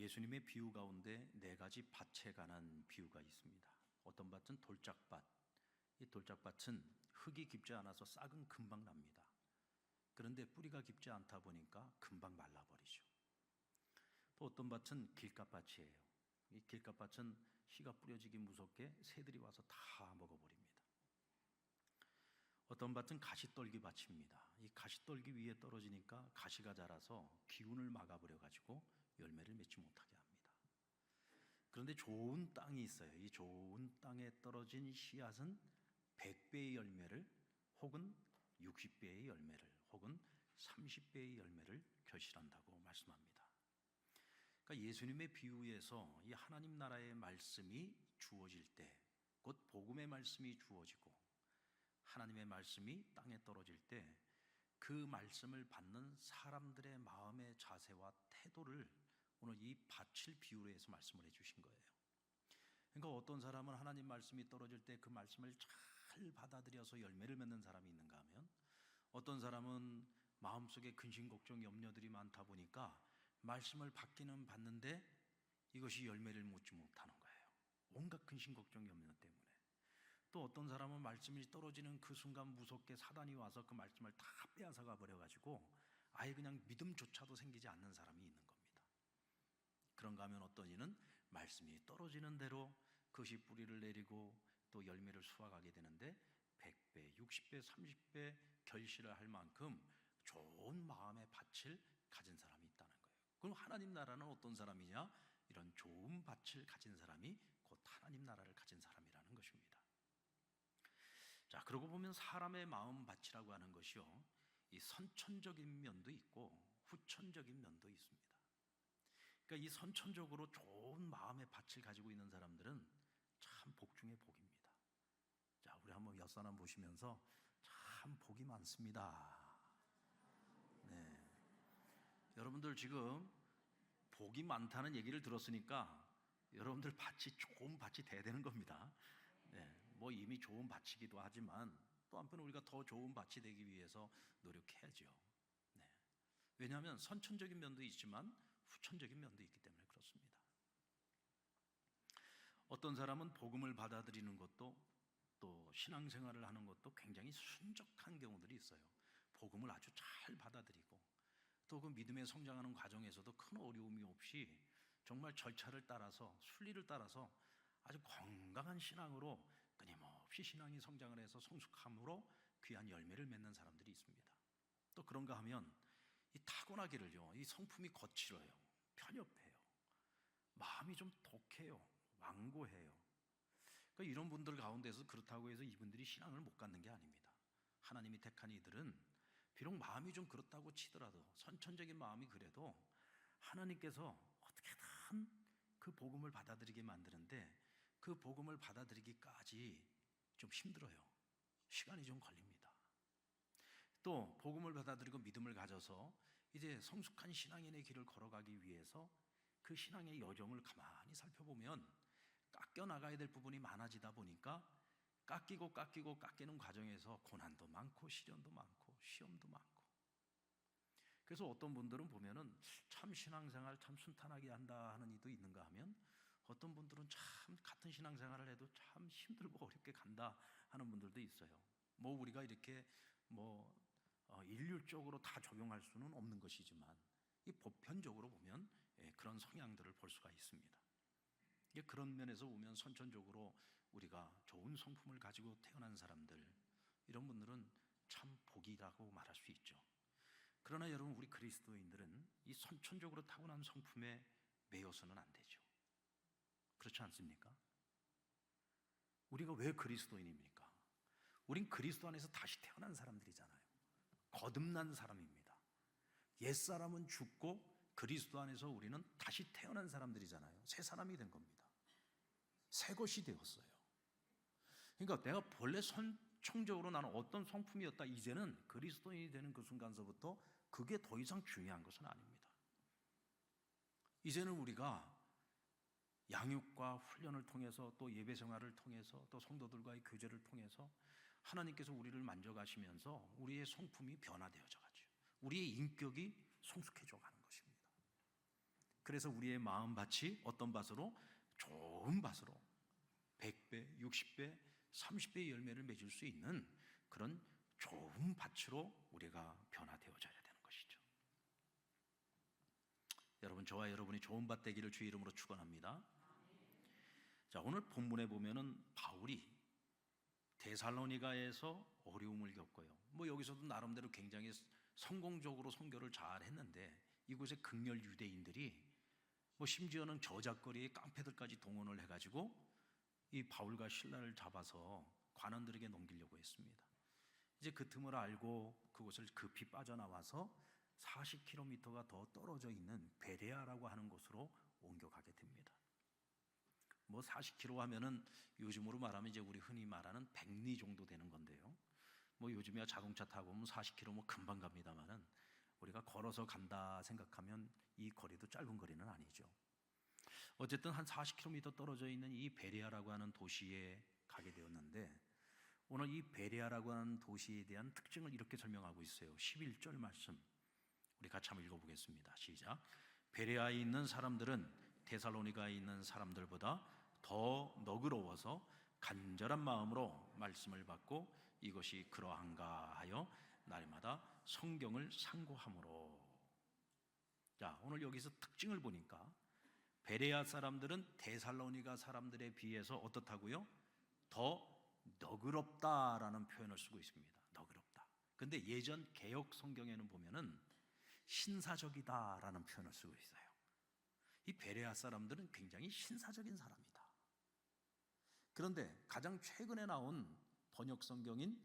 예수님의 비유 가운데 네 가지 밭에 관한 비유가 있습니다. 어떤 밭은 돌짝밭, 이 돌짝밭은 흙이 깊지 않아서 싹은 금방 납니다. 그런데 뿌리가 깊지 않다 보니까 금방 말라버리죠. 또 어떤 밭은 길가밭이에요. 이 길가밭은 씨가 뿌려지기 무섭게 새들이 와서 다 먹어버립니다. 어떤 밭은 가시떨기 밭입니다. 이 가시떨기 위에 떨어지니까 가시가 자라서 기운을 막아버려 가지고 열매를 맺지 못하게 합니다. 그런데 좋은 땅이 있어요. 이 좋은 땅에 떨어진 씨앗은 100배의 열매를, 혹은 60배의 열매를, 혹은 30배의 열매를 결실한다고 말씀합니다. 그러니까 예수님의 비유에서 이 하나님 나라의 말씀이 주어질 때, 곧 복음의 말씀이 주어지고 하나님의 말씀이 땅에 떨어질 때 그 말씀을 받는 사람들의 마음의 자세와 태도를 오늘 이 밭을 비유로 해서 말씀을 해주신 거예요. 그러니까 어떤 사람은 하나님 말씀이 떨어질 때 그 말씀을 잘 받아들여서 열매를 맺는 사람이 있는가 하면, 어떤 사람은 마음속에 근심, 걱정, 염려들이 많다 보니까 말씀을 받기는 받는데 이것이 열매를 맺지 못하는 거예요. 온갖 근심, 걱정, 염려 때문에. 또 어떤 사람은 말씀이 떨어지는 그 순간 무섭게 사단이 와서 그 말씀을 다 빼앗아가 버려가지고 아예 그냥 믿음조차도 생기지 않는 사람이 있는 겁니다. 그런가 하면 어떤 이는 말씀이 떨어지는 대로 그것이 뿌리를 내리고 또 열매를 수확하게 되는데 100배, 60배, 30배 결실을 할 만큼 좋은 마음의 밭을 가진 사람이 있다는 거예요. 그럼 하나님 나라는 어떤 사람이냐? 이런 좋은 밭을 가진 사람이 곧 하나님 나라를 가진 사람이라는 것입니다. 자, 그러고 보면 사람의 마음 밭이라고 하는 것이요, 이 선천적인 면도 있고 후천적인 면도 있습니다. 그러니까 이 선천적으로 좋은 마음의 밭을 가지고 있는 사람들은 참 복 중에 복입니다. 자, 우리 한번 옆사람 보시면서 참 복이 많습니다. 네. 여러분들 지금 복이 많다는 얘기를 들었으니까 여러분들 밭이 좋은 밭이 돼야 되는 겁니다. 네, 뭐 이미 좋은 밭이기도 하지만 또 한편 우리가 더 좋은 밭이 되기 위해서 노력해야죠. 네. 왜냐하면 선천적인 면도 있지만 후천적인 면도 있기 때문에 그렇습니다. 어떤 사람은 복음을 받아들이는 것도 또 신앙생활을 하는 것도 굉장히 순적한 경우들이 있어요. 복음을 아주 잘 받아들이고 또 그 믿음에 성장하는 과정에서도 큰 어려움이 없이 정말 절차를 따라서 순리를 따라서 아주 건강한 신앙으로 끊임없이 신앙이 성장을 해서 성숙함으로 귀한 열매를 맺는 사람들이 있습니다. 또 그런가 하면 이 타고나기를요, 이 성품이 거칠어요, 편협해요, 마음이 좀 독해요, 완고해요. 그러니까 이런 분들 가운데서 그렇다고 해서 이분들이 신앙을 못 갖는 게 아닙니다. 하나님이 택한 이들은 비록 마음이 좀 그렇다고 치더라도, 선천적인 마음이 그래도 하나님께서 어떻게든 그 복음을 받아들이게 만드는데 그 복음을 받아들이기까지 좀 힘들어요. 시간이 좀 걸립니다. 또 복음을 받아들이고 믿음을 가져서 이제 성숙한 신앙인의 길을 걸어가기 위해서 그 신앙의 여정을 가만히 살펴보면 깎여 나가야 될 부분이 많아지다 보니까 깎이는 과정에서 고난도 많고 시련도 많고 시험도 많고, 그래서 어떤 분들은 보면은 참 신앙생활 참 순탄하게 한다 하는 이도 있는가 하면 어떤 분들은 참 같은 신앙생활을 해도 참 힘들고 어렵게 간다 하는 분들도 있어요. 뭐 우리가 이렇게 일률적으로 다 적용할 수는 없는 것이지만 이 보편적으로 보면 그런 성향들을 볼 수가 있습니다. 그런 면에서 보면 선천적으로 우리가 좋은 성품을 가지고 태어난 사람들, 이런 분들은 참 복이라고 말할 수 있죠. 그러나 여러분, 우리 그리스도인들은 이 선천적으로 타고난 성품에 매여서는 안 되죠. 그렇지 않습니까? 우리가 왜 그리스도인입니까? 우린 그리스도 안에서 다시 태어난 사람들이잖아요. 거듭난 사람입니다. 옛사람은 죽고 그리스도 안에서 우리는 다시 태어난 사람들이잖아요. 새 사람이 된 겁니다. 새 것이 되었어요. 그러니까 내가 본래 선천적으로 나는 어떤 성품이었다, 이제는 그리스도인이 되는 그 순간서부터 그게 더 이상 중요한 것은 아닙니다. 이제는 우리가 양육과 훈련을 통해서 또 예배 생활을 통해서 또 성도들과의 교제를 통해서 하나님께서 우리를 만져가시면서 우리의 성품이 변화되어져 가죠. 우리의 인격이 성숙해져 가는 것입니다. 그래서 우리의 마음밭이 어떤 밭으로? 좋은 밭으로 100배, 60배, 30배의 열매를 맺을 수 있는 그런 좋은 밭으로 우리가 변화되어져야 되는 것이죠. 여러분, 저와 여러분이 좋은 밭 되기를 주의 이름으로 축원합니다. 자, 오늘 본문에 보면은 바울이 데살로니가에서 어려움을 겪어요. 여기서도 나름대로 굉장히 성공적으로 선교를 잘 했는데, 이곳에 극렬 유대인들이 심지어는 저작거리에 깡패들까지 동원을 해가지고 이 바울과 실라를 잡아서 관원들에게 넘기려고 했습니다. 이제 그 틈을 알고 그곳을 급히 빠져나와서 40km가 더 떨어져 있는 베레아라고 하는 곳으로 옮겨가게 됩니다. 40km 하면은 요즘으로 말하면 이제 우리 흔히 말하는 100리 정도 되는 건데요. 요즘이야 자동차 타고 40km 금방 갑니다만은 우리가 걸어서 간다 생각하면 이 거리도 짧은 거리는 아니죠. 어쨌든 한 40km 떨어져 있는 이 베레아라고 하는 도시에 가게 되었는데, 오늘 이 베레아라고 하는 도시에 대한 특징을 이렇게 설명하고 있어요. 11절 말씀 우리 같이 한번 읽어보겠습니다. 시작. 베레아에 있는 사람들은 데살로니가에 있는 사람들보다 더 너그러워서 간절한 마음으로 말씀을 받고 이것이 그러한가 하여 날마다 성경을 상고함으로. 자, 오늘 여기서 특징을 보니까 베레아 사람들은 데살로니가 사람들에 비해서 어떻다고요? 더 너그럽다라는 표현을 쓰고 있습니다. 너그럽다. 근데 예전 개역 성경에는 보면은 신사적이다라는 표현을 쓰고 있어요. 이 베레아 사람들은 굉장히 신사적인 사람이다. 그런데 가장 최근에 나온 번역 성경인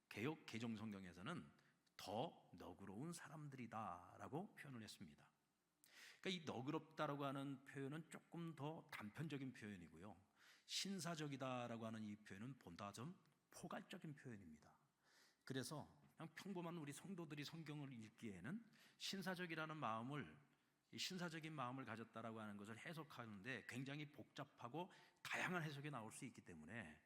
개역 개정 성경에서는 더 너그러운 사람들이다라고 표현을 했습니다. 그러니까 이 너그럽다라고 하는 표현은 조금 더 단편적인 표현이고요, 신사적이다라고 하는 이 표현은 보다 좀 포괄적인 표현입니다. 그래서 그냥 평범한 우리 성도들이 성경을 읽기에는 신사적인 마음을 가졌다라고 하는 것을 해석하는데 굉장히 복잡하고 다양한 해석이 나올 수 있기 때문에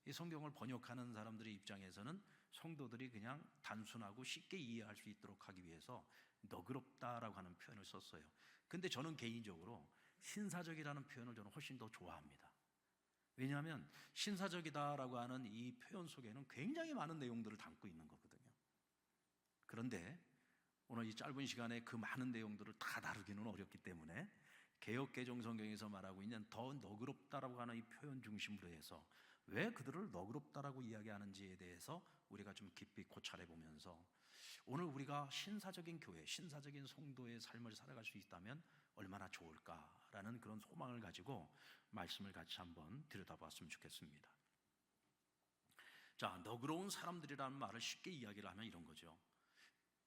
이 성경을 번역하는 사람들의 입장에서는 성도들이 그냥 단순하고 쉽게 이해할 수 있도록 하기 위해서 너그럽다라고 하는 표현을 썼어요. 근데 저는 개인적으로 신사적이라는 표현을 저는 훨씬 더 좋아합니다. 왜냐하면 신사적이다라고 하는 이 표현 속에는 굉장히 많은 내용들을 담고 있는 거거든요. 그런데 오늘 이 짧은 시간에 그 많은 내용들을 다 다루기는 어렵기 때문에 개역 개정 성경에서 말하고 있는 더 너그럽다라고 하는 이 표현 중심으로 해서 왜 그들을 너그럽다라고 이야기하는지에 대해서 우리가 좀 깊이 고찰해 보면서 오늘 우리가 신사적인 교회, 신사적인 성도의 삶을 살아갈 수 있다면 얼마나 좋을까라는 그런 소망을 가지고 말씀을 같이 한번 들여다봤으면 좋겠습니다. 자, 너그러운 사람들이라는 말을 쉽게 이야기를 하면 이런 거죠.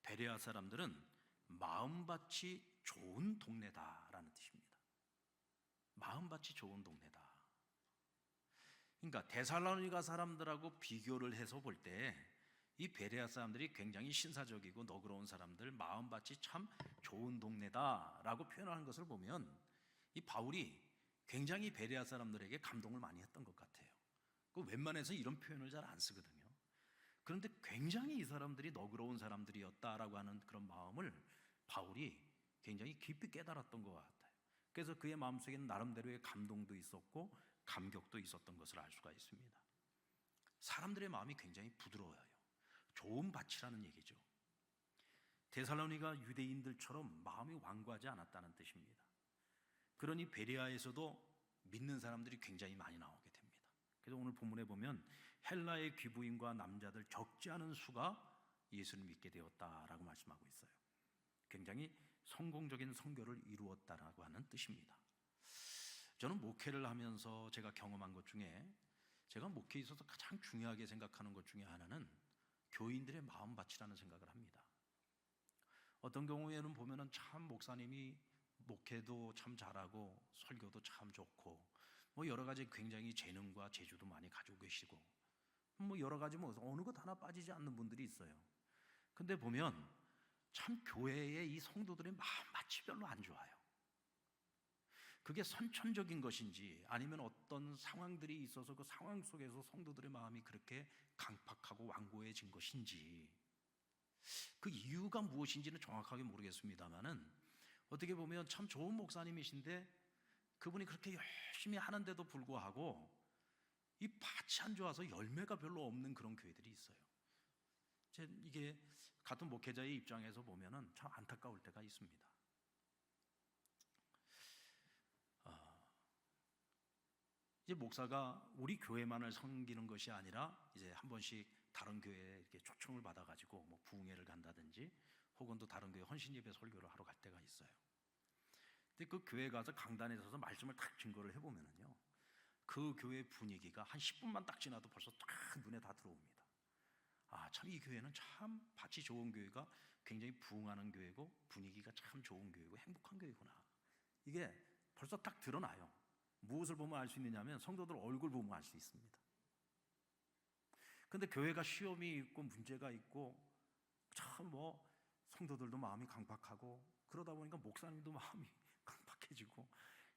베레아 사람들은 마음밭이 좋은 동네다라는 뜻입니다. 마음밭이 좋은 동네다. 그러니까 데살로니가 사람들하고 비교를 해서 볼 때 이 베레아 사람들이 굉장히 신사적이고 너그러운 사람들, 마음밭이 참 좋은 동네다라고 표현하는 것을 보면 이 바울이 굉장히 베레아 사람들에게 감동을 많이 했던 것 같아요. 웬만해서 이런 표현을 잘 안 쓰거든요. 그런데 굉장히 이 사람들이 너그러운 사람들이었다라고 하는 그런 마음을 바울이 굉장히 깊이 깨달았던 것 같아요. 그래서 그의 마음속에는 나름대로의 감동도 있었고 감격도 있었던 것을 알 수가 있습니다. 사람들의 마음이 굉장히 부드러워요. 좋은 밭이라는 얘기죠. 데살로니가 유대인들처럼 마음이 완고하지 않았다는 뜻입니다. 그러니 베레아에서도 믿는 사람들이 굉장히 많이 나오게 됩니다. 그래서 오늘 본문에 보면 헬라의 귀부인과 남자들 적지 않은 수가 예수를 믿게 되었다라고 말씀하고 있어요. 굉장히 성공적인 선교를 이루었다라고 하는 뜻입니다. 저는 목회를 하면서 제가 경험한 것 중에 제가 목회에 있어서 가장 중요하게 생각하는 것 중에 하나는 교인들의 마음밭이라는 생각을 합니다. 어떤 경우에는 보면은 참 목사님이 목회도 참 잘하고 설교도 참 좋고 여러 가지 굉장히 재능과 재주도 많이 가지고 계시고 여러 가지 어느 것 하나 빠지지 않는 분들이 있어요. 근데 보면 참 교회의 이 성도들의 마음밭이 별로 안 좋아요. 그게 선천적인 것인지 아니면 어떤 상황들이 있어서 그 상황 속에서 성도들의 마음이 그렇게 강팍하고 완고해진 것인지 그 이유가 무엇인지는 정확하게 모르겠습니다만은 어떻게 보면 참 좋은 목사님이신데 그분이 그렇게 열심히 하는데도 불구하고 이 밭이 안 좋아서 열매가 별로 없는 그런 교회들이 있어요. 이게 같은 목회자의 입장에서 보면은 참 안타까울 때가 있습니다. 이제 목사가 우리 교회만을 섬기는 것이 아니라 이제 한 번씩 다른 교회에 이렇게 초청을 받아가지고 뭐 부흥회를 간다든지 혹은 또 다른 교회 헌신예배 설교를 하러 갈 때가 있어요. 근데 그 교회 가서 강단에 서서 말씀을 딱 증거를 해보면은요, 그 교회 분위기가 한 10분만 딱 지나도 벌써 딱 눈에 다 들어옵니다. 아, 참 이 교회는 참 밭이 좋은 교회가 굉장히 부흥하는 교회고 분위기가 참 좋은 교회고 행복한 교회구나. 이게 벌써 딱 드러나요. 무엇을 보면 알 수 있느냐면 성도들 얼굴 보면 알 수 있습니다. 근데 교회가 시험이 있고 문제가 있고 참 뭐 성도들도 마음이 강팍하고 그러다 보니까 목사님도 마음이 강팍해지고,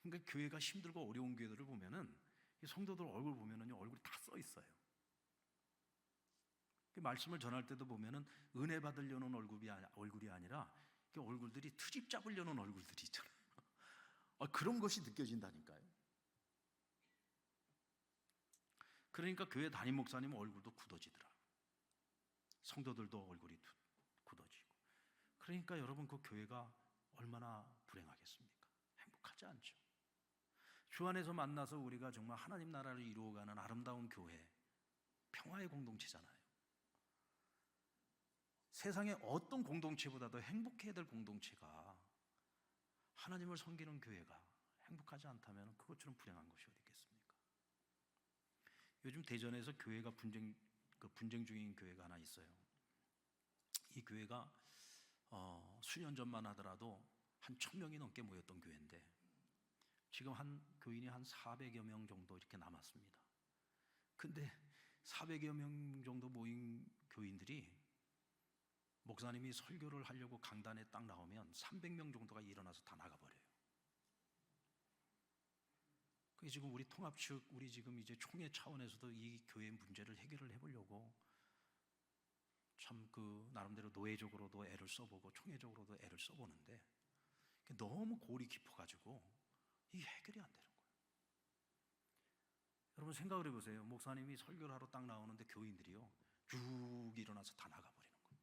그러니까 교회가 힘들고 어려운 교회들을 보면은 이 성도들 얼굴 보면은요, 얼굴이 다 써 있어요. 말씀을 전할 때도 보면은 은혜 받으려는 얼굴이 아니라 얼굴들이 트집 잡으려는 얼굴들이 있잖아요. 그런 것이 느껴진다니까요. 그러니까 교회 담임 목사님 얼굴도 굳어지더라. 성도들도 얼굴이 굳어지고. 그러니까 여러분, 그 교회가 얼마나 불행하겠습니까? 행복하지 않죠. 주 안에서 만나서 우리가 정말 하나님 나라를 이루어가는 아름다운 교회, 평화의 공동체잖아요. 세상의 어떤 공동체보다도 행복해야 될 공동체가 하나님을 섬기는 교회가 행복하지 않다면 그것처럼 불행한 것이 어디 있겠습니까? 요즘 대전에서 교회가 분쟁 중인 교회가 하나 있어요. 이 교회가 수년 전만 하더라도 한 1,000명이 넘게 모였던 교회인데 지금 한 교인이 한 400여 명 정도 이렇게 남았습니다. 근데 400여 명 정도 모인 교인들이 목사님이 설교를 하려고 강단에 딱 나오면 300명 정도가 일어나서 다 나가버려요. 그게 지금 우리 통합 측, 우리 지금 이제 총회 차원에서도 이 교회 문제를 해결을 해보려고 참 나름대로 노예적으로도 애를 써보고 총회적으로도 애를 써보는데 너무 골이 깊어가지고 이게 해결이 안 되는 거예요. 여러분 생각을 해보세요. 목사님이 설교를 하러 딱 나오는데 교인들이요 쭉 일어나서 다 나가버리는 거예요.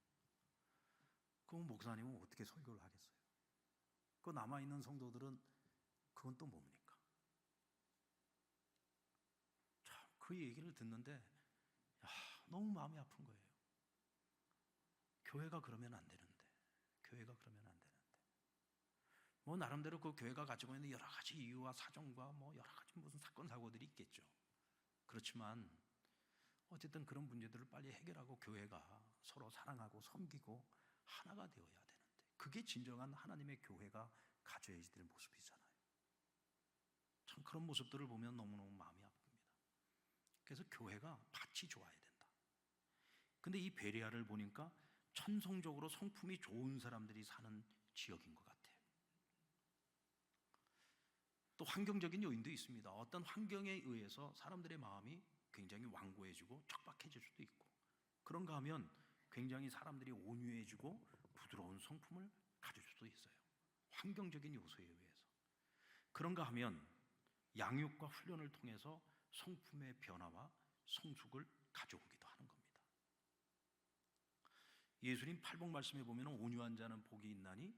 그럼 목사님은 어떻게 설교를 하겠어요? 그 남아있는 성도들은 그건 또 뭡니까? 참 그 얘기를 듣는데 너무 마음이 아픈 거예요. 교회가 그러면 안 되는데, 교회가 그러면 안 되는데, 뭐 나름대로 그 교회가 가지고 있는 여러 가지 이유와 사정과 뭐 여러 가지 무슨 사건 사고들이 있겠죠. 그렇지만 어쨌든 그런 문제들을 빨리 해결하고 교회가 서로 사랑하고 섬기고 하나가 되어야 되는데, 그게 진정한 하나님의 교회가 가져야 될 모습이잖아요. 참 그런 모습들을 보면 너무너무 마음이 아픕니다. 그래서 교회가 밭이 좋아야 된다. 근데 이 베레아를 보니까 천성적으로 성품이 좋은 사람들이 사는 지역인 것 같아요. 또 환경적인 요인도 있습니다. 어떤 환경에 의해서 사람들의 마음이 굉장히 완고해지고 척박해질 수도 있고, 그런가 하면 굉장히 사람들이 온유해지고 부드러운 성품을 가질 수도 있어요. 환경적인 요소에 의해서. 그런가 하면 양육과 훈련을 통해서 성품의 변화와 성숙을 가져오기도 하는 겁니다. 예수님 팔복 말씀에 보면 온유한 자는 복이 있나니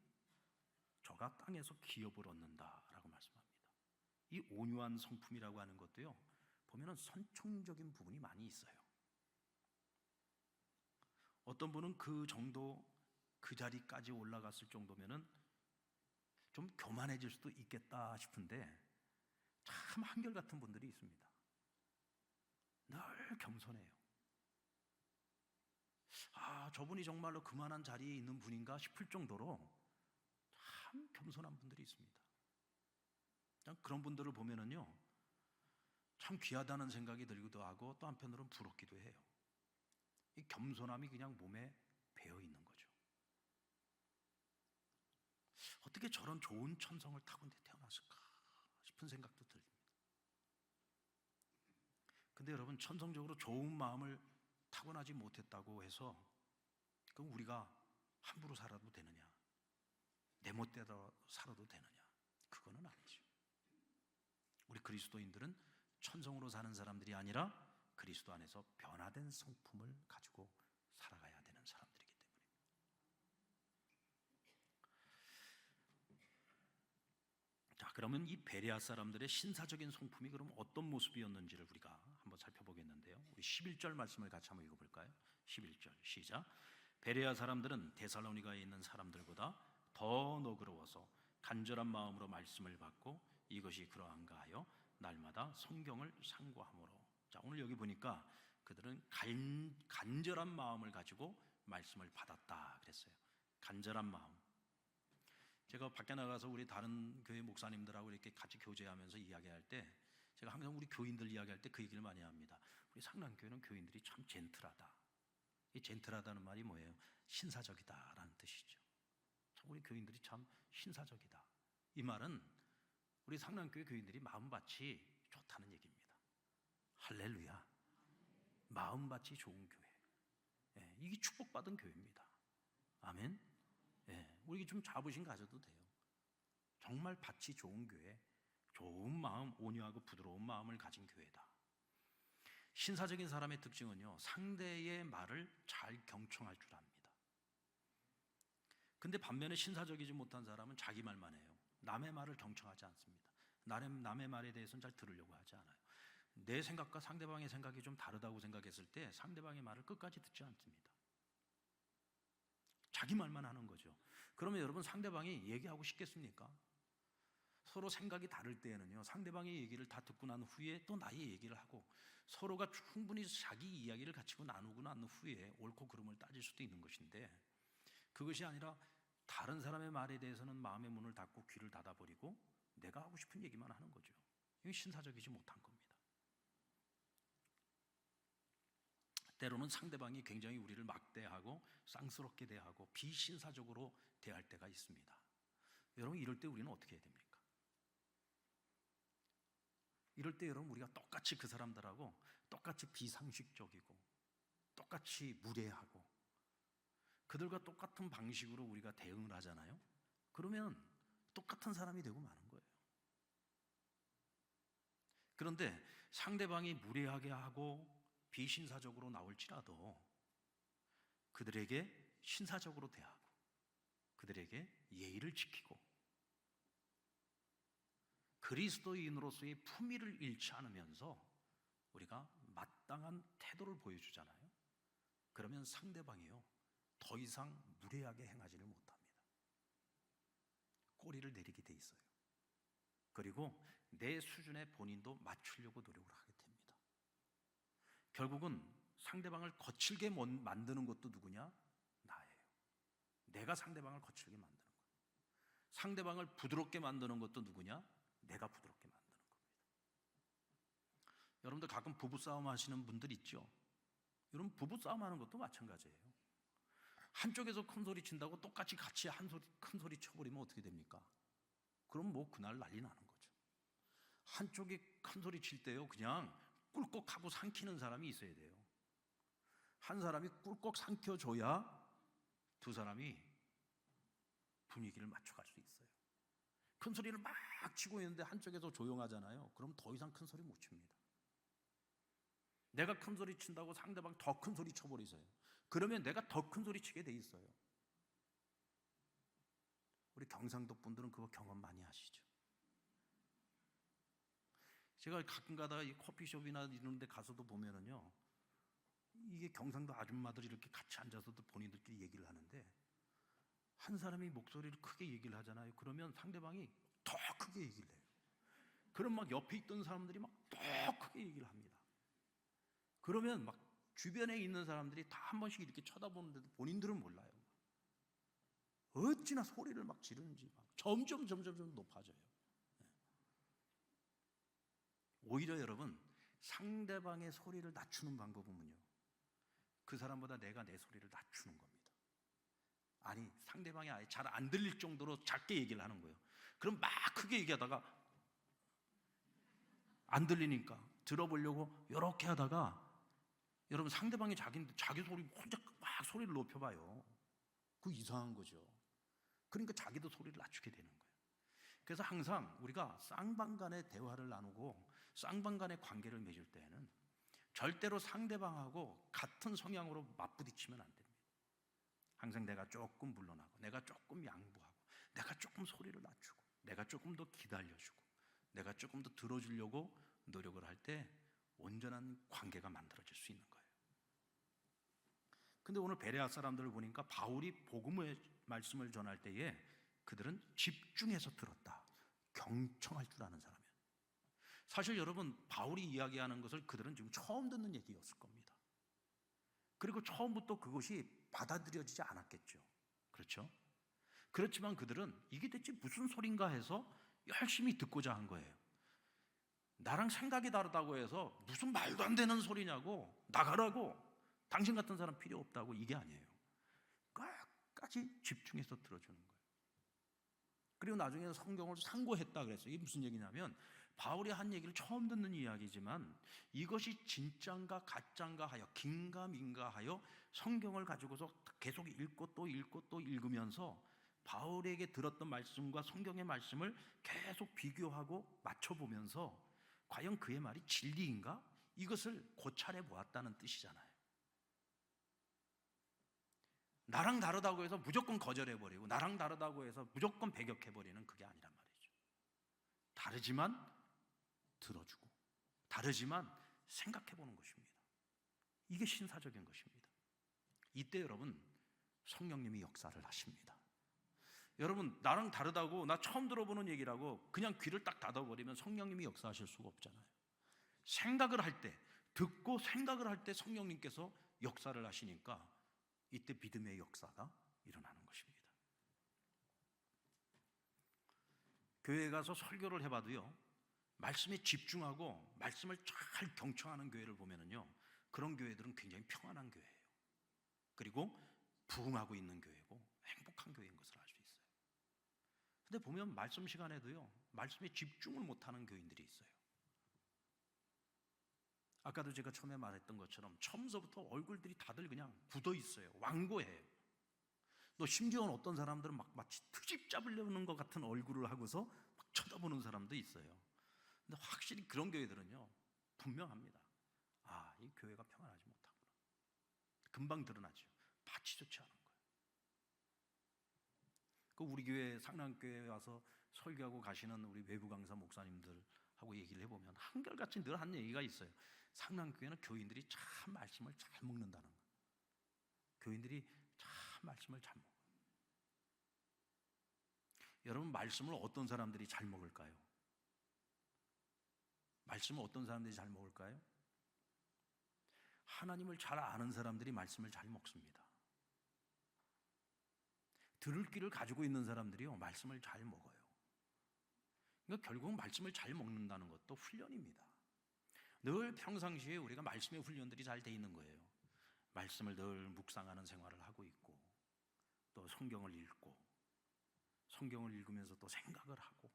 저가 땅에서 기업을 얻는다라고 말씀합니다. 이 온유한 성품이라고 하는 것도요, 보면은 선천적인 부분이 많이 있어요. 어떤 분은 그 정도, 그 자리까지 올라갔을 정도면은 좀 교만해질 수도 있겠다 싶은데 참 한결같은 분들이 있습니다. 늘 겸손해요. 저분이 정말로 그만한 자리에 있는 분인가 싶을 정도로 참 겸손한 분들이 있습니다. 그런 분들을 보면은요, 참 귀하다는 생각이 들기도 하고 또 한편으로는 부럽기도 해요. 이 겸손함이 그냥 몸에 배어 있는 거죠. 어떻게 저런 좋은 천성을 타고 태어났을까 싶은 생각도 듭니다. 근데 여러분, 천성적으로 좋은 마음을 타고나지 못했다고 해서 그럼 우리가 함부로 살아도 되느냐? 내 멋대로 살아도 되느냐? 그거는 아니죠. 우리 그리스도인들은 천성으로 사는 사람들이 아니라 그리스도 안에서 변화된 성품을 가지고 살아가야 되는 사람들이기 때문입니다. 자, 그러면 이 베레아 사람들의 신사적인 성품이 그럼 어떤 모습이었는지를 우리가 한번 살펴보겠는데요. 우리 11절 말씀을 같이 한번 읽어볼까요? 11절 시작. 베레아 사람들은 데살로니가에 있는 사람들보다 더 너그러워서 간절한 마음으로 말씀을 받고 이것이 그러한가 하여 날마다 성경을 상고함으로. 자, 오늘 여기 보니까 그들은 간절한 마음을 가지고 말씀을 받았다 그랬어요. 간절한 마음. 제가 밖에 나가서 우리 다른 교회 목사님들하고 이렇게 같이 교제하면서 이야기할 때 제가 항상 우리 교인들 이야기할 때 그 얘기를 많이 합니다. 우리 상랑교회는 교인들이 참 젠틀하다. 이 젠틀하다는 말이 뭐예요? 신사적이다라는 뜻이죠. 참 우리 교인들이 참 신사적이다. 이 말은 우리 상랑교회 교인들이 마음밭이 좋다는 얘기입니다. 할렐루야. 마음밭이 좋은 교회. 예, 이게 축복받은 교회입니다. 아멘. 예, 우리 좀 자부심 가져도 돼요. 정말 밭이 좋은 교회, 좋은 마음, 온유하고 부드러운 마음을 가진 교회다. 신사적인 사람의 특징은요, 상대의 말을 잘 경청할 줄 압니다. 근데 반면에 신사적이지 못한 사람은 자기 말만 해요. 남의 말을 경청하지 않습니다. 남의 말에 대해서는 잘 들으려고 하지 않아요. 내 생각과 상대방의 생각이 좀 다르다고 생각했을 때 상대방의 말을 끝까지 듣지 않습니다. 자기 말만 하는 거죠. 그러면 여러분, 상대방이 얘기하고 싶겠습니까? 서로 생각이 다를 때에는요, 상대방의 얘기를 다 듣고 난 후에 또 나의 얘기를 하고 서로가 충분히 자기 이야기를 가지고 나누고 난 후에 옳고 그름을 따질 수도 있는 것인데, 그것이 아니라 다른 사람의 말에 대해서는 마음의 문을 닫고 귀를 닫아버리고 내가 하고 싶은 얘기만 하는 거죠. 이게 신사적이지 못한 겁니다. 때로는 상대방이 굉장히 우리를 막대하고 쌍스럽게 대하고 비신사적으로 대할 때가 있습니다. 여러분, 이럴 때 우리는 어떻게 해야 됩니까? 이럴 때 여러분, 우리가 똑같이 그 사람들하고 똑같이 비상식적이고 똑같이 무례하고 그들과 똑같은 방식으로 우리가 대응을 하잖아요. 그러면 똑같은 사람이 되고 마는 거예요. 그런데 상대방이 무례하게 하고 비신사적으로 나올지라도 그들에게 신사적으로 대하고 그들에게 예의를 지키고 그리스도인으로서의 품위를 잃지 않으면서 우리가 마땅한 태도를 보여주잖아요. 그러면 상대방이요, 더 이상 무례하게 행하지를 못합니다. 꼬리를 내리게 돼 있어요. 그리고 내 수준에 본인도 맞추려고 노력을 하게 됩니다. 결국은 상대방을 거칠게 만드는 것도 누구냐? 나예요. 내가 상대방을 거칠게 만드는 거예요. 상대방을 부드럽게 만드는 것도 누구냐? 내가 부드럽게 만드는 겁니다. 여러분들 가끔 부부싸움 하시는 분들 있죠? 여러분, 부부싸움 하는 것도 마찬가지예요. 한쪽에서 큰 소리 친다고 똑같이 같이 큰 소리 쳐버리면 어떻게 됩니까? 그럼 뭐 그날 난리 나는 거죠. 한쪽이 큰 소리 칠 때요, 그냥 꿀꺽하고 삼키는 사람이 있어야 돼요. 한 사람이 꿀꺽 삼켜줘야 두 사람이 분위기를 맞춰갈 수 있어요. 큰 소리를 막 치고 있는데 한쪽에서 조용하잖아요. 그럼 더 이상 큰 소리 못 칩니다. 내가 큰 소리 친다고 상대방 더 큰 소리 쳐버리세요. 그러면 내가 더 큰 소리 치게 돼 있어요. 우리 경상도 분들은 그거 경험 많이 하시죠. 제가 가끔 가다가 이 커피숍이나 이런 데 가서도 보면은요, 이게 경상도 아줌마들이 이렇게 같이 앉아서도 본인들끼리 얘기를 하는데 한 사람이 목소리를 크게 얘기를 하잖아요. 그러면 상대방이 더 크게 얘기를 해요. 그럼 막 옆에 있던 사람들이 막 더 크게 얘기를 합니다. 그러면 막 주변에 있는 사람들이 다 한 번씩 이렇게 쳐다보는데도 본인들은 몰라요. 어찌나 소리를 막 지르는지 막 점점 높아져요. 오히려 여러분, 상대방의 소리를 낮추는 방법은요, 그 사람보다 내가 내 소리를 낮추는 겁니다. 아니, 상대방이 아예 잘 안 들릴 정도로 작게 얘기를 하는 거예요. 그럼 막 크게 얘기하다가 안 들리니까 들어보려고 이렇게 하다가 여러분, 상대방이 자기 소리 혼자 막 소리를 높여봐요. 그거 이상한 거죠. 그러니까 자기도 소리를 낮추게 되는 거예요. 그래서 항상 우리가 쌍방 간의 대화를 나누고 쌍방 간의 관계를 맺을 때에는 절대로 상대방하고 같은 성향으로 맞부딪히면 안 됩니다. 항상 내가 조금 물러나고, 내가 조금 양보하고, 내가 조금 소리를 낮추고, 내가 조금 더 기다려주고, 내가 조금 더 들어주려고 노력을 할 때 온전한 관계가 만들어질 수 있는 거예요. 근데 오늘 베레아 사람들을 보니까 바울이 복음의 말씀을 전할 때에 그들은 집중해서 들었다. 경청할 줄 아는 사람이에요. 사실 여러분, 바울이 이야기하는 것을 그들은 지금 처음 듣는 얘기였을 겁니다. 그리고 처음부터 그것이 받아들여지지 않았겠죠. 그렇죠? 그렇지만 그들은 이게 대체 무슨 소린가 해서 열심히 듣고자 한 거예요. 나랑 생각이 다르다고 해서 무슨 말도 안 되는 소리냐고, 나가라고, 당신 같은 사람 필요 없다고, 이게 아니에요. 끝까지 집중해서 들어주는 거예요. 그리고 나중에 성경을 상고했다 그랬어요. 이게 무슨 얘기냐면 바울이 한 얘기를 처음 듣는 이야기지만 이것이 진짠가 가짠가 하여 긴가민가 하여 성경을 가지고서 계속 읽고 또 읽고 또 읽으면서 바울에게 들었던 말씀과 성경의 말씀을 계속 비교하고 맞춰보면서 과연 그의 말이 진리인가? 이것을 고찰해 보았다는 뜻이잖아요. 나랑 다르다고 해서 무조건 거절해버리고 나랑 다르다고 해서 무조건 배격해버리는 그게 아니란 말이죠. 다르지만 들어주고 다르지만 생각해보는 것입니다. 이게 신사적인 것입니다. 이때 여러분, 성령님이 역사를 하십니다. 여러분, 나랑 다르다고, 나 처음 들어보는 얘기라고 그냥 귀를 딱 닫아버리면 성령님이 역사하실 수가 없잖아요. 생각을 할 때, 듣고 생각을 할 때 성령님께서 역사를 하시니까 이때 믿음의 역사가 일어나는 것입니다. 교회에 가서 설교를 해봐도요, 말씀에 집중하고 말씀을 잘 경청하는 교회를 보면은요, 그런 교회들은 굉장히 평안한 교회예요. 그리고 부흥하고 있는 교회고 행복한 교회인 것을 알 수 있어요. 근데 보면 말씀 시간에도요, 말씀에 집중을 못하는 교인들이 있어요. 아까도 제가 처음에 말했던 것처럼 처음서부터 얼굴들이 다들 그냥 굳어 있어요. 완고해요. 또 심지어는 어떤 사람들은 마치 트집 잡으려는 것 같은 얼굴을 하고서 막 쳐다보는 사람도 있어요. 근데 확실히 그런 교회들은요, 분명합니다. 아, 이 교회가 평안하지 못하구나. 금방 드러나죠. 밭이 좋지 않은 거예요. 그 우리 교회 상남교회에 와서 설교하고 가시는 우리 외부 강사 목사님들하고 얘기를 해보면 한결같이 늘 하는 얘기가 있어요. 상남교회는 교인들이 참 말씀을 잘 먹는다는 거예요. 교인들이 참 말씀을 잘 먹어요. 여러분, 말씀을 어떤 사람들이 잘 먹을까요? 말씀을 어떤 사람들이 잘 먹을까요? 하나님을 잘 아는 사람들이 말씀을 잘 먹습니다. 들을 귀를 가지고 있는 사람들이요, 말씀을 잘 먹어요. 그러니까 결국 말씀을 잘 먹는다는 것도 훈련입니다. 늘 평상시에 우리가 말씀의 훈련들이 잘 돼 있는 거예요. 말씀을 늘 묵상하는 생활을 하고 있고, 또 성경을 읽고, 성경을 읽으면서 또 생각을 하고,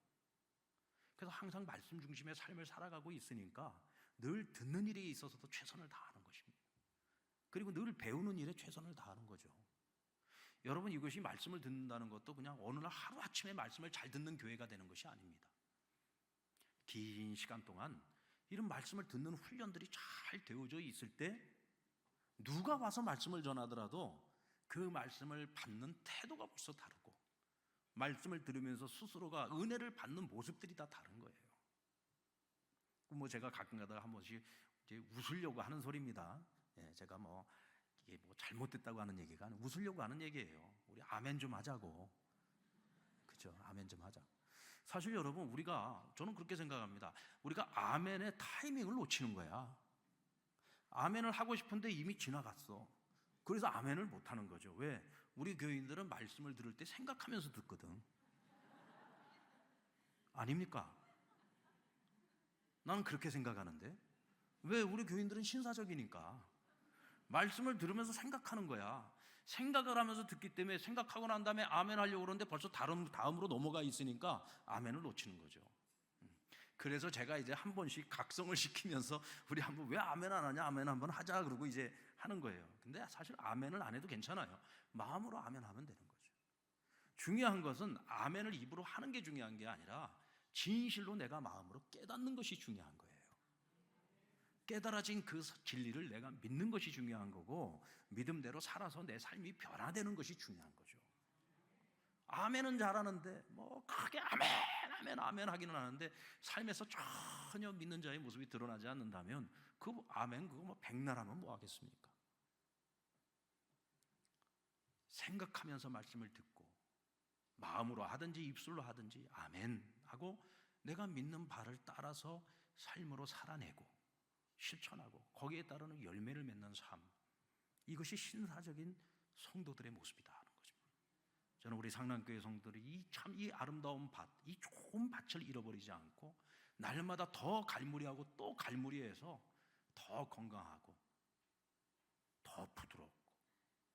그래서 항상 말씀 중심의 삶을 살아가고 있으니까 늘 듣는 일에 있어서도 최선을 다하는 것입니다. 그리고 늘 배우는 일에 최선을 다하는 거죠. 여러분, 이것이 말씀을 듣는다는 것도 그냥 어느 날 하루아침에 말씀을 잘 듣는 교회가 되는 것이 아닙니다. 긴 시간 동안 이런 말씀을 듣는 훈련들이 잘 되어져 있을 때 누가 와서 말씀을 전하더라도 그 말씀을 받는 태도가 벌써 다르고, 말씀을 들으면서 스스로가 은혜를 받는 모습들이 다 다른 거예요. 뭐 제가 가끔가다 한 번씩 이제 웃으려고 하는 소리입니다. 예, 제가 이게 잘못됐다고 하는 얘기가 아니고 웃으려고 하는 얘기예요. 우리 아멘 좀 하자고. 그죠? 아멘 좀 하자. 사실 여러분, 저는 그렇게 생각합니다. 우리가 아멘의 타이밍을 놓치는 거야. 아멘을 하고 싶은데 이미 지나갔어. 그래서 아멘을 못 하는 거죠. 왜? 우리 교인들은 말씀을 들을 때 생각하면서 듣거든. 아닙니까? 나는 그렇게 생각하는데. 왜? 우리 교인들은 신사적이니까. 말씀을 들으면서 생각하는 거야. 생각을 하면서 듣기 때문에 생각하고 난 다음에 아멘 하려고 그러는데 벌써 다음으로 넘어가 있으니까 아멘을 놓치는 거죠. 그래서 제가 이제 한 번씩 각성을 시키면서 우리 한번 왜 아멘 안 하냐, 아멘 한번 하자 그러고 이제 하는 거예요. 근데 사실 아멘을 안 해도 괜찮아요. 마음으로 아멘 하면 되는 거죠. 중요한 것은 아멘을 입으로 하는 게 중요한 게 아니라 진실로 내가 마음으로 깨닫는 것이 중요한 거예요. 깨달아진 그 진리를 내가 믿는 것이 중요한 거고, 믿음대로 살아서 내 삶이 변화되는 것이 중요한 거죠. 아멘은 잘하는데 뭐 크게 아멘 아멘 아멘 하기는 하는데 삶에서 전혀 믿는 자의 모습이 드러나지 않는다면 그 아멘 그거 뭐 백날하면 뭐 하겠습니까? 생각하면서 말씀을 듣고 마음으로 하든지 입술로 하든지 아멘 하고 내가 믿는 바를 따라서 삶으로 살아내고 실천하고 거기에 따르는 열매를 맺는 삶, 이것이 신사적인 성도들의 모습이다 하는 거죠. 저는 우리 상남교회 성도들이 이 아름다운 밭, 이 좋은 밭을 잃어버리지 않고 날마다 더 갈무리하고 또 갈무리해서 더 건강하고 더 부드럽고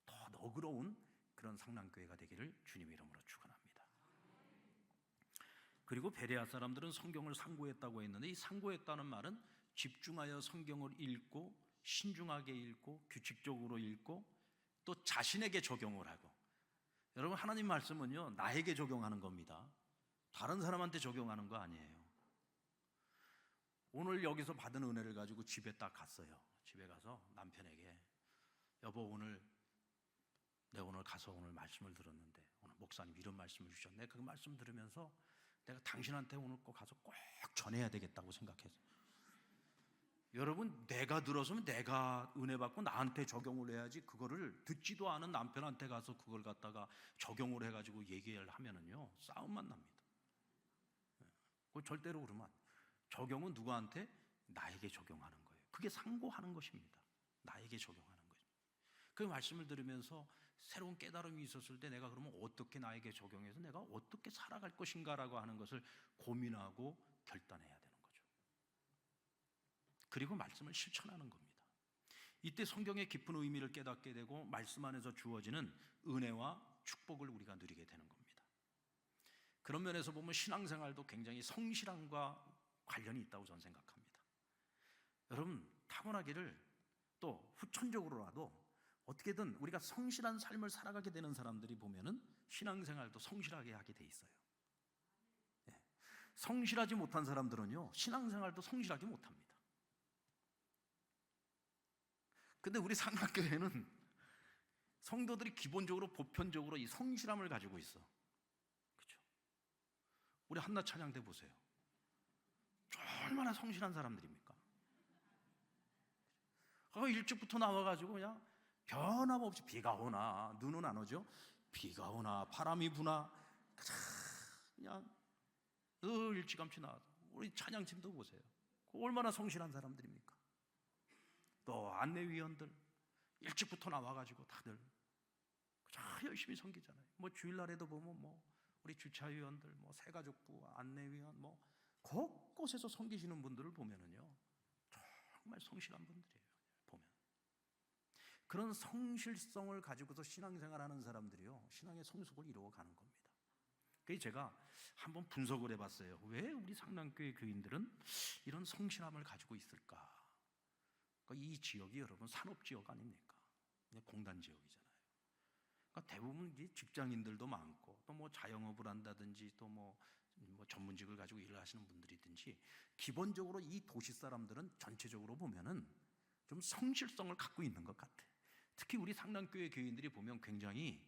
더 너그러운 그런 상남교회가 되기를 주님 이름으로 축원합니다. 그리고 베레아 사람들은 성경을 상고했다고 했는데, 이 상고했다는 말은 집중하여 성경을 읽고 신중하게 읽고 규칙적으로 읽고 또 자신에게 적용을 하고. 여러분, 하나님 말씀은요 나에게 적용하는 겁니다. 다른 사람한테 적용하는 거 아니에요. 오늘 여기서 받은 은혜를 가지고 집에 딱 갔어요. 집에 가서 남편에게 여보, 내가 오늘 가서 오늘 말씀을 들었는데 오늘 목사님 이런 말씀을 주셨네. 그 말씀 들으면서 내가 당신한테 오늘 꼭 가서 꼭 전해야 되겠다고 생각해서. 여러분, 내가 들었으면 내가 은혜 받고 나한테 적용을 해야지, 그거를 듣지도 않은 남편한테 가서 그걸 갖다가 적용을 해가지고 얘기를 하면은요 싸움만 납니다. 그거 절대로 그러면 안 돼요. 적용은 누구한테? 나에게 적용하는 거예요. 그게 상고하는 것입니다. 나에게 적용하는 거죠. 그 말씀을 들으면서 새로운 깨달음이 있었을 때 내가 그러면 어떻게 나에게 적용해서 내가 어떻게 살아갈 것인가라고 하는 것을 고민하고 결단해야 되는 거죠. 그리고 말씀을 실천하는 겁니다. 이때 성경의 깊은 의미를 깨닫게 되고 말씀 안에서 주어지는 은혜와 축복을 우리가 누리게 되는 겁니다. 그런 면에서 보면 신앙생활도 굉장히 성실함과 관련이 있다고 저는 생각합니다. 여러분, 타고나기를 또 후천적으로라도 어떻게든 우리가 성실한 삶을 살아가게 되는 사람들이 보면은 신앙생활도 성실하게 하게 돼 있어요. 성실하지 못한 사람들은요 신앙생활도 성실하게 못합니다. 근데 우리 상남교회는 성도들이 기본적으로 보편적으로 이 성실함을 가지고 있어. 그렇죠? 우리 한나 찬양대 보세요. 얼마나 성실한 사람들입니까? 일찍부터 나와가지고 그냥 변함없이, 비가 오나 눈은 안 오죠? 비가 오나 바람이 부나 그냥 늘 일찌감치 나와서. 우리 찬양팀도 보세요. 얼마나 성실한 사람들입니까? 또 안내위원들 일찍부터 나와가지고 다들 열심히 섬기잖아요. 뭐 주일날에도 보면 뭐 우리 주차위원들, 뭐 새가족부, 안내위원, 뭐 곳곳에서 섬기시는 분들을 보면은요 정말 성실한 분들이에요. 보면 그런 성실성을 가지고서 신앙생활하는 사람들이요 신앙의 성숙을 이루어가는 겁니다. 그래서 제가 한번 분석을 해봤어요. 왜 우리 상남교회 교인들은 이런 성실함을 가지고 있을까? 이 지역이 여러분 산업지역 아닙니까? 공단 지역이잖아요. 그러니까 대부분 직장인들도 많고 또 뭐 자영업을 한다든지 또 뭐 전문직을 가지고 일을 하시는 분들이든지 기본적으로 이 도시 사람들은 전체적으로 보면은 좀 성실성을 갖고 있는 것 같아. 특히 우리 상남교회 교인들이 보면 굉장히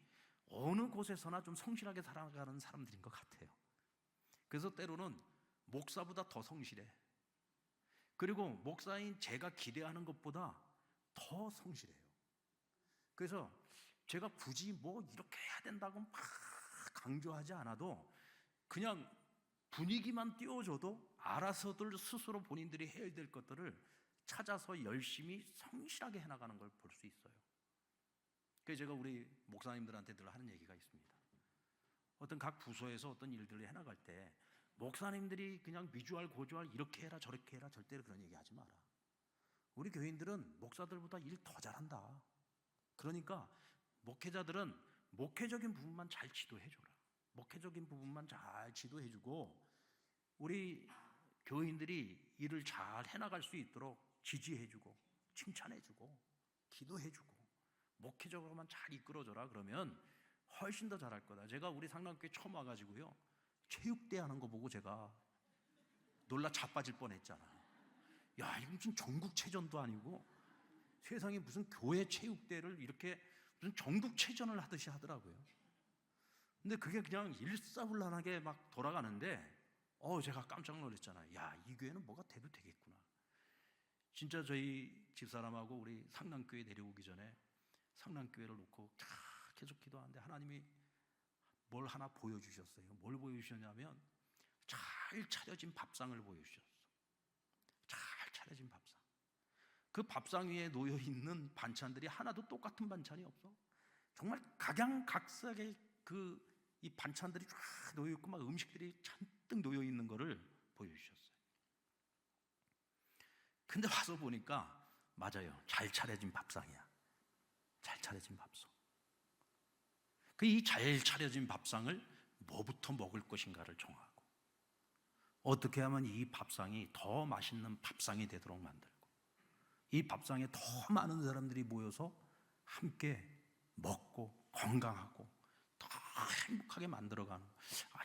어느 곳에서나 좀 성실하게 살아가는 사람들인 것 같아요. 그래서 때로는 목사보다 더 성실해. 그리고 목사인 제가 기대하는 것보다 더 성실해요. 그래서 제가 굳이 뭐 이렇게 해야 된다고 막 강조하지 않아도 그냥 분위기만 띄워줘도 알아서들 스스로 본인들이 해야 될 것들을 찾아서 열심히 성실하게 해나가는 걸 볼 수 있어요. 그래서 제가 우리 목사님들한테 늘 하는 얘기가 있습니다. 어떤 각 부서에서 어떤 일들을 해나갈 때 목사님들이 그냥 미주알 고주알 이렇게 해라 저렇게 해라 절대로 그런 얘기 하지 마라. 우리 교인들은 목사들보다 일 더 잘한다. 그러니까 목회자들은 목회적인 부분만 잘 지도해줘라. 목회적인 부분만 잘 지도해주고 우리 교인들이 일을 잘 해나갈 수 있도록 지지해주고 칭찬해주고 기도해주고 목회적으로만 잘 이끌어줘라. 그러면 훨씬 더 잘할 거다. 제가 우리 상남교회 처음 와가지고요, 체육대 하는 거 보고 제가 놀라 자빠질 뻔했잖아. 야, 이거 무슨 전국체전도 아니고 세상에 무슨 교회 체육대를 이렇게 무슨 전국체전을 하듯이 하더라고요. 근데 그게 그냥 일사불란하게 막 돌아가는데 제가 깜짝 놀랐잖아요. 야, 이 교회는 뭐가 돼도 되겠구나. 진짜 저희 집사람하고 우리 상남교회 내려오기 전에 상남교회를 놓고 계속 기도하는데 하나님이 뭘 하나 보여주셨어요. 뭘 보여주셨냐면 잘 차려진 밥상을 보여주셨어. 잘 차려진 밥상. 그 밥상 위에 놓여있는 반찬들이 하나도 똑같은 반찬이 없어. 정말 각양각색의 이 반찬들이 쫙 놓여있고 막 음식들이 잔뜩 놓여있는 거를 보여주셨어요. 근데 와서 보니까 맞아요. 잘 차려진 밥상이야. 잘 차려진 밥상. 이 잘 차려진 밥상을 뭐부터 먹을 것인가를 정하고 어떻게 하면 이 밥상이 더 맛있는 밥상이 되도록 만들고 이 밥상에 더 많은 사람들이 모여서 함께 먹고 건강하고 더 행복하게 만들어가는,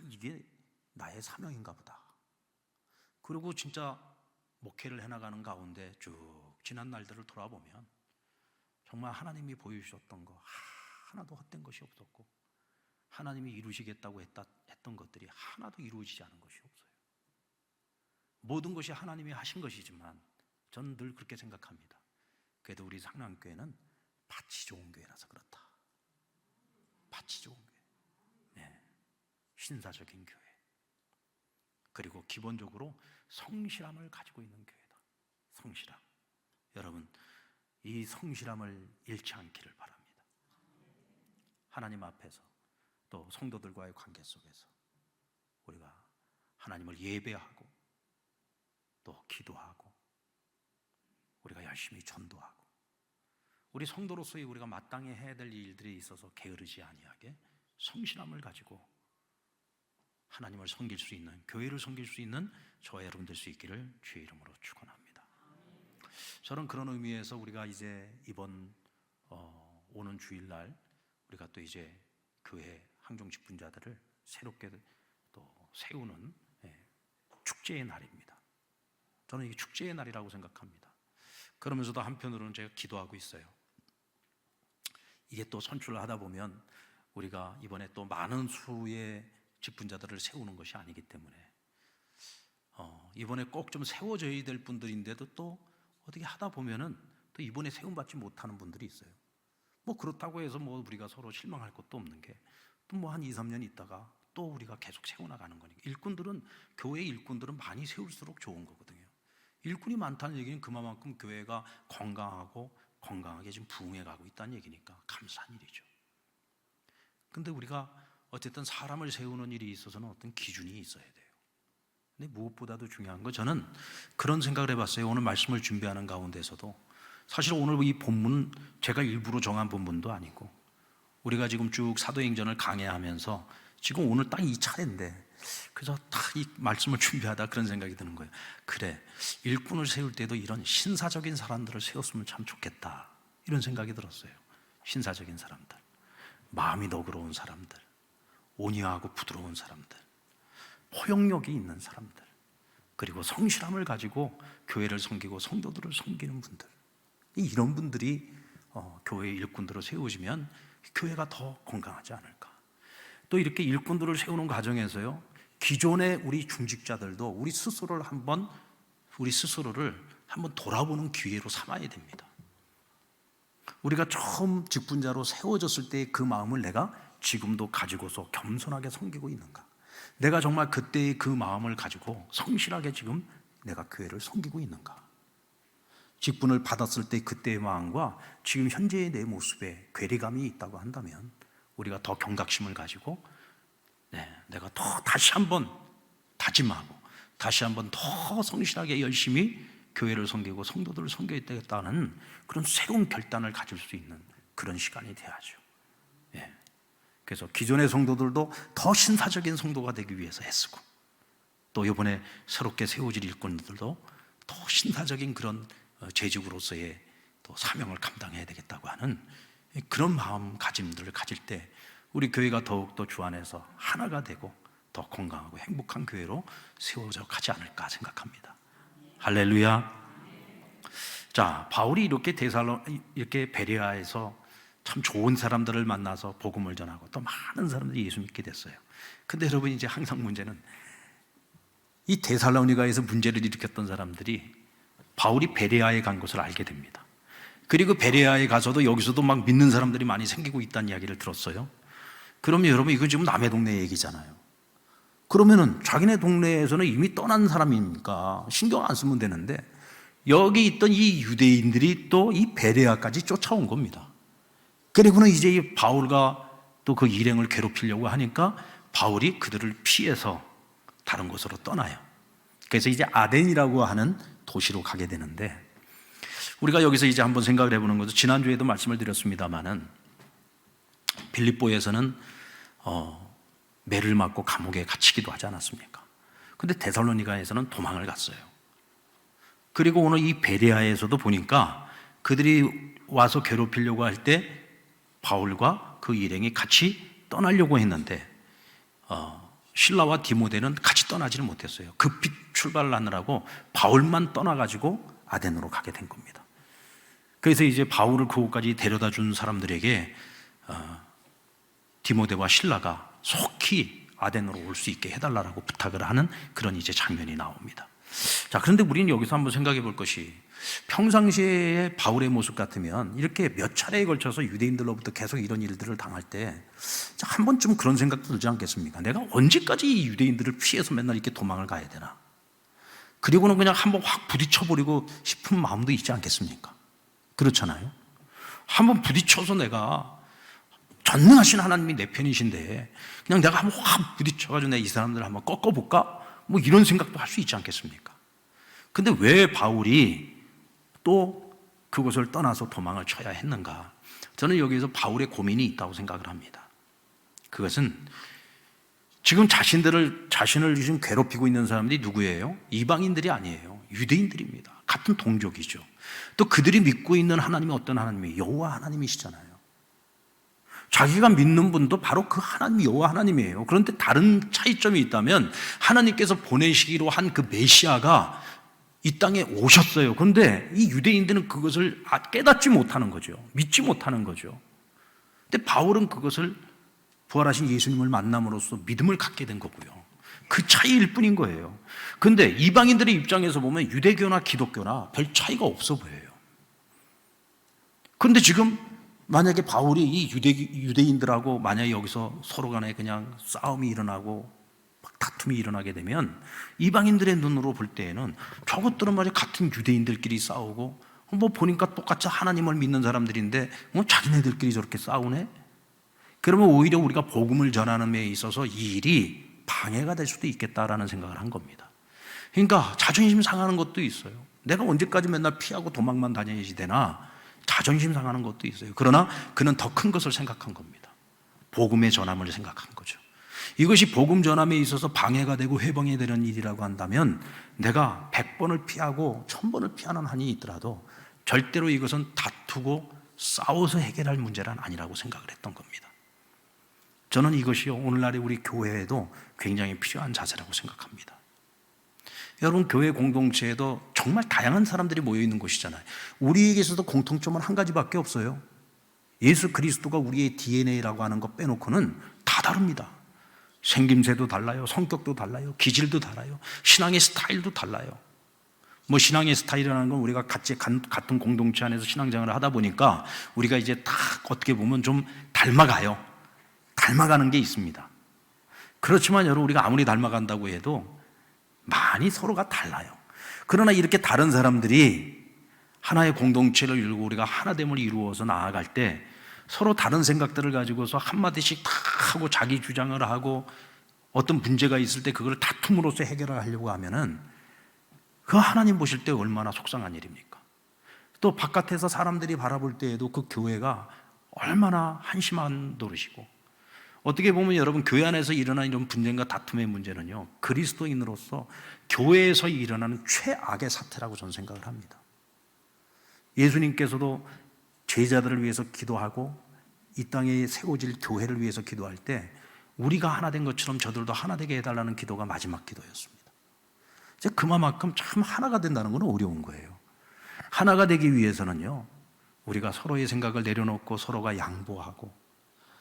이게 나의 사명인가 보다. 그리고 진짜 목회를 해나가는 가운데 쭉 지난 날들을 돌아보면 정말 하나님이 보여주셨던 거 하나도 헛된 것이 없었고 하나님이 이루시겠다고 했던 것들이 하나도 이루어지지 않은 것이 없어요. 모든 것이 하나님이 하신 것이지만 저는 늘 그렇게 생각합니다. 그래도 우리 상남교회는 밭이 좋은 교회라서 그렇다. 밭이 좋은 교회. 네. 신사적인 교회. 그리고 기본적으로 성실함을 가지고 있는 교회다. 성실함. 여러분, 이 성실함을 잃지 않기를 바랍니다. 하나님 앞에서 또 성도들과의 관계 속에서 우리가 하나님을 예배하고 또 기도하고 우리가 열심히 전도하고 우리 성도로서의 우리가 마땅히 해야 될 일들이 있어서 게으르지 아니하게 성실함을 가지고 하나님을 섬길 수 있는, 교회를 섬길 수 있는 저와 여러분 될 수 있기를 주의 이름으로 축원합니다. 저는 그런 의미에서 우리가 이제 이번 오는 주일날 우리가 또 이제 교회 항종 직분자들을 새롭게 또 세우는 축제의 날입니다. 저는 이게 축제의 날이라고 생각합니다. 그러면서도 한편으로는 제가 기도하고 있어요. 이게 또 선출을 하다 보면 우리가 이번에 또 많은 수의 직분자들을 세우는 것이 아니기 때문에 이번에 꼭 좀 세워져야 될 분들인데도 또 어떻게 하다 보면은 또 이번에 세움받지 못하는 분들이 있어요. 뭐 그렇다고 해서 뭐 우리가 서로 실망할 것도 없는 게 또 뭐 한 2, 3년 있다가 또 우리가 계속 세워나가는 거니까. 교회 일꾼들은 많이 세울수록 좋은 거거든요. 일꾼이 많다는 얘기는 그만큼 교회가 건강하게 지금 부흥해 가고 있다는 얘기니까 감사한 일이죠. 근데 우리가 어쨌든 사람을 세우는 일이 있어서는 어떤 기준이 있어야 돼요. 근데 무엇보다도 중요한 건 저는 그런 생각을 해봤어요. 오늘 말씀을 준비하는 가운데서도 사실 오늘 이 본문 제가 일부러 정한 본문도 아니고 우리가 지금 쭉 사도행전을 강해하면서 지금 오늘 딱 이 차례인데 그래서 딱 이 말씀을 준비하다 그런 생각이 드는 거예요. 그래, 일꾼을 세울 때도 이런 신사적인 사람들을 세웠으면 참 좋겠다 이런 생각이 들었어요. 신사적인 사람들, 마음이 너그러운 사람들, 온유하고 부드러운 사람들, 포용력이 있는 사람들, 그리고 성실함을 가지고 교회를 섬기고 성도들을 섬기는 분들, 이런 분들이 교회 일꾼들을 세우시면 교회가 더 건강하지 않을까. 또 이렇게 일꾼들을 세우는 과정에서요, 기존의 우리 중직자들도 우리 스스로를 한번 돌아보는 기회로 삼아야 됩니다. 우리가 처음 직분자로 세워졌을 때의 그 마음을 내가 지금도 가지고서 겸손하게 섬기고 있는가? 내가 정말 그때의 그 마음을 가지고 성실하게 지금 내가 교회를 섬기고 있는가? 직분을 받았을 때 그때의 마음과 지금 현재의 내 모습에 괴리감이 있다고 한다면 우리가 더 경각심을 가지고 내가 더 다시 한번 다짐하고 다시 한번 더 성실하게 열심히 교회를 섬기고 성도들을 섬겨야 되겠다는 그런 새로운 결단을 가질 수 있는 그런 시간이 돼야죠. 그래서 기존의 성도들도 더 신사적인 성도가 되기 위해서 애쓰고 또 이번에 새롭게 세워질 일꾼들도 더 신사적인 그런 재직으로서의 또 사명을 감당해야 되겠다고 하는 그런 마음가짐들을 가질 때 우리 교회가 더욱더 주 안에서 하나가 되고 더 건강하고 행복한 교회로 세워져 가지 않을까 생각합니다. 할렐루야. 자, 바울이 이렇게 베레아에서 참 좋은 사람들을 만나서 복음을 전하고 또 많은 사람들이 예수 믿게 됐어요. 근데 여러분, 이제 항상 문제는 이 데살로니가에서 문제를 일으켰던 사람들이 바울이 베레아에 간 것을 알게 됩니다. 그리고 베레아에 가서도 여기서도 막 믿는 사람들이 많이 생기고 있다는 이야기를 들었어요. 그러면 여러분, 이건 지금 남의 동네 얘기잖아요. 그러면은 자기네 동네에서는 이미 떠난 사람이니까 신경 안 쓰면 되는데, 여기 있던 이 유대인들이 또 이 베레아까지 쫓아온 겁니다. 그리고는 이제 이 바울과 또 그 일행을 괴롭히려고 하니까 바울이 그들을 피해서 다른 곳으로 떠나요. 그래서 이제 아덴이라고 하는 도시로 가게 되는데, 우리가 여기서 이제 한번 생각을 해보는 것은, 지난주에도 말씀을 드렸습니다마는 빌립보에서는 매를 맞고 감옥에 갇히기도 하지 않았습니까? 근데 데살로니가에서는 도망을 갔어요. 그리고 오늘 이 베레아에서도 보니까 그들이 와서 괴롭히려고 할 때 바울과 그 일행이 같이 떠나려고 했는데 실라와 디모데는 같이 떠나지를 못했어요. 급히 출발을 하느라고 바울만 떠나가지고 아덴으로 가게 된 겁니다. 그래서 이제 바울을 그곳까지 데려다 준 사람들에게 디모데와 실라가 속히 아덴으로 올 수 있게 해달라고 부탁을 하는 그런 이제 장면이 나옵니다. 자, 그런데 우리는 여기서 한번 생각해 볼 것이, 평상시에 바울의 모습 같으면 이렇게 몇 차례에 걸쳐서 유대인들로부터 계속 이런 일들을 당할 때 한 번쯤 그런 생각도 들지 않겠습니까? 내가 언제까지 이 유대인들을 피해서 맨날 이렇게 도망을 가야 되나? 그리고는 그냥 한번 확 부딪혀버리고 싶은 마음도 있지 않겠습니까? 그렇잖아요. 한번 부딪혀서, 내가 전능하신 하나님이 내 편이신데 그냥 내가 한번 확 부딪혀가지고 내가 이 사람들을 한번 꺾어볼까? 뭐 이런 생각도 할 수 있지 않겠습니까? 근데 왜 바울이 또 그곳을 떠나서 도망을 쳐야 했는가? 저는 여기에서 바울의 고민이 있다고 생각을 합니다. 그것은 지금 자신을 지금 괴롭히고 있는 사람들이 누구예요? 이방인들이 아니에요. 유대인들입니다. 같은 동족이죠. 또 그들이 믿고 있는 하나님이 어떤 하나님이에요? 여호와 하나님이시잖아요. 자기가 믿는 분도 바로 그 하나님, 여호와 하나님이에요. 그런데 다른 차이점이 있다면, 하나님께서 보내시기로 한 그 메시아가 이 땅에 오셨어요. 그런데 이 유대인들은 그것을 깨닫지 못하는 거죠. 믿지 못하는 거죠. 근데 바울은 그것을 부활하신 예수님을 만남으로써 믿음을 갖게 된 거고요. 그 차이일 뿐인 거예요. 그런데 이방인들의 입장에서 보면 유대교나 기독교나 별 차이가 없어 보여요. 그런데 지금 만약에 바울이 이 유대인들하고 만약에 여기서 서로 간에 그냥 싸움이 일어나고 막 다툼이 일어나게 되면, 이방인들의 눈으로 볼 때에는 저것들은 말이야 같은 유대인들끼리 싸우고, 뭐 보니까 똑같이 하나님을 믿는 사람들인데 뭐 자기네들끼리 저렇게 싸우네? 그러면 오히려 우리가 복음을 전하는 데 있어서 이 일이 방해가 될 수도 있겠다라는 생각을 한 겁니다. 그러니까 자존심 상하는 것도 있어요. 내가 언제까지 맨날 피하고 도망만 다녀야지 되나? 자존심 상하는 것도 있어요. 그러나 그는 더 큰 것을 생각한 겁니다. 복음의 전함을 생각한 거죠. 이것이 복음 전함에 있어서 방해가 되고 회방이 되는 일이라고 한다면, 내가 100번을 피하고 1000번을 피하는 한이 있더라도 절대로 이것은 다투고 싸워서 해결할 문제란 아니라고 생각을 했던 겁니다. 저는 이것이 오늘날의 우리 교회에도 굉장히 필요한 자세라고 생각합니다. 여러분, 교회 공동체에도 정말 다양한 사람들이 모여 있는 곳이잖아요. 우리에게서도 공통점은 한 가지밖에 없어요. 예수 그리스도가 우리의 DNA라고 하는 거 빼놓고는 다 다릅니다. 생김새도 달라요, 성격도 달라요, 기질도 달라요, 신앙의 스타일도 달라요. 뭐 신앙의 스타일이라는 건 우리가 같은 공동체 안에서 신앙생활을 하다 보니까 우리가 이제 다 어떻게 보면 좀 닮아가는 게 있습니다. 그렇지만 여러분, 우리가 아무리 닮아간다고 해도 많이 서로가 달라요. 그러나 이렇게 다른 사람들이 하나의 공동체를 이루고 우리가 하나됨을 이루어서 나아갈 때, 서로 다른 생각들을 가지고서 한마디씩 다 하고 자기 주장을 하고 어떤 문제가 있을 때 그걸 다툼으로써 해결을 하려고 하면은, 그 하나님 보실 때 얼마나 속상한 일입니까? 또 바깥에서 사람들이 바라볼 때에도 그 교회가 얼마나 한심한 노릇이고, 어떻게 보면 여러분, 교회 안에서 일어나는 이런 분쟁과 다툼의 문제는요, 그리스도인으로서 교회에서 일어나는 최악의 사태라고 저는 생각을 합니다. 예수님께서도 제자들을 위해서 기도하고 이 땅에 세워질 교회를 위해서 기도할 때 우리가 하나 된 것처럼 저들도 하나 되게 해달라는 기도가 마지막 기도였습니다. 이제 그만큼 참 하나가 된다는 건 어려운 거예요. 하나가 되기 위해서는요, 우리가 서로의 생각을 내려놓고 서로가 양보하고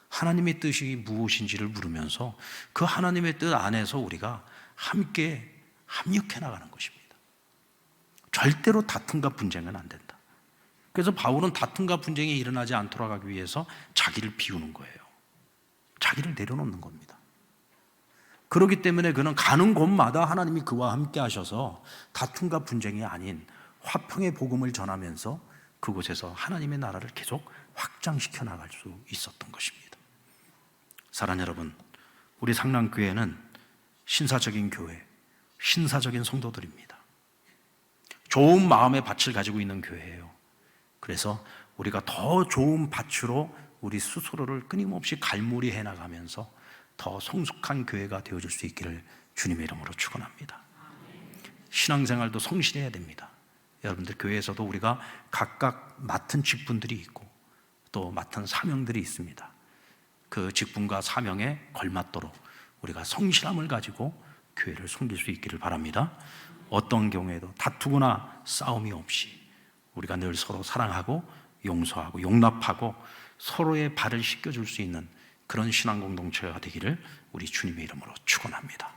하나님의 뜻이 무엇인지를 물으면서 그 하나님의 뜻 안에서 우리가 함께 합력해 나가는 것입니다. 절대로 다툼과 분쟁은 안 된다. 그래서 바울은 다툼과 분쟁이 일어나지 않도록 하기 위해서 자기를 비우는 거예요. 자기를 내려놓는 겁니다. 그렇기 때문에 그는 가는 곳마다 하나님이 그와 함께 하셔서 다툼과 분쟁이 아닌 화평의 복음을 전하면서 그곳에서 하나님의 나라를 계속 확장시켜 나갈 수 있었던 것입니다. 사랑하는 여러분, 우리 상랑교회는 신사적인 교회, 신사적인 성도들입니다. 좋은 마음의 밭을 가지고 있는 교회예요. 그래서 우리가 더 좋은 밭으로 우리 스스로를 끊임없이 갈무리해 나가면서 더 성숙한 교회가 되어줄 수 있기를 주님의 이름으로 축원합니다. 신앙생활도 성실해야 됩니다. 여러분들 교회에서도 우리가 각각 맡은 직분들이 있고 또 맡은 사명들이 있습니다. 그 직분과 사명에 걸맞도록 우리가 성실함을 가지고 교회를 섬길 수 있기를 바랍니다. 어떤 경우에도 다투거나 싸움이 없이 우리가 늘 서로 사랑하고 용서하고 용납하고 서로의 발을 씻겨줄 수 있는 그런 신앙 공동체가 되기를 우리 주님의 이름으로 축원합니다.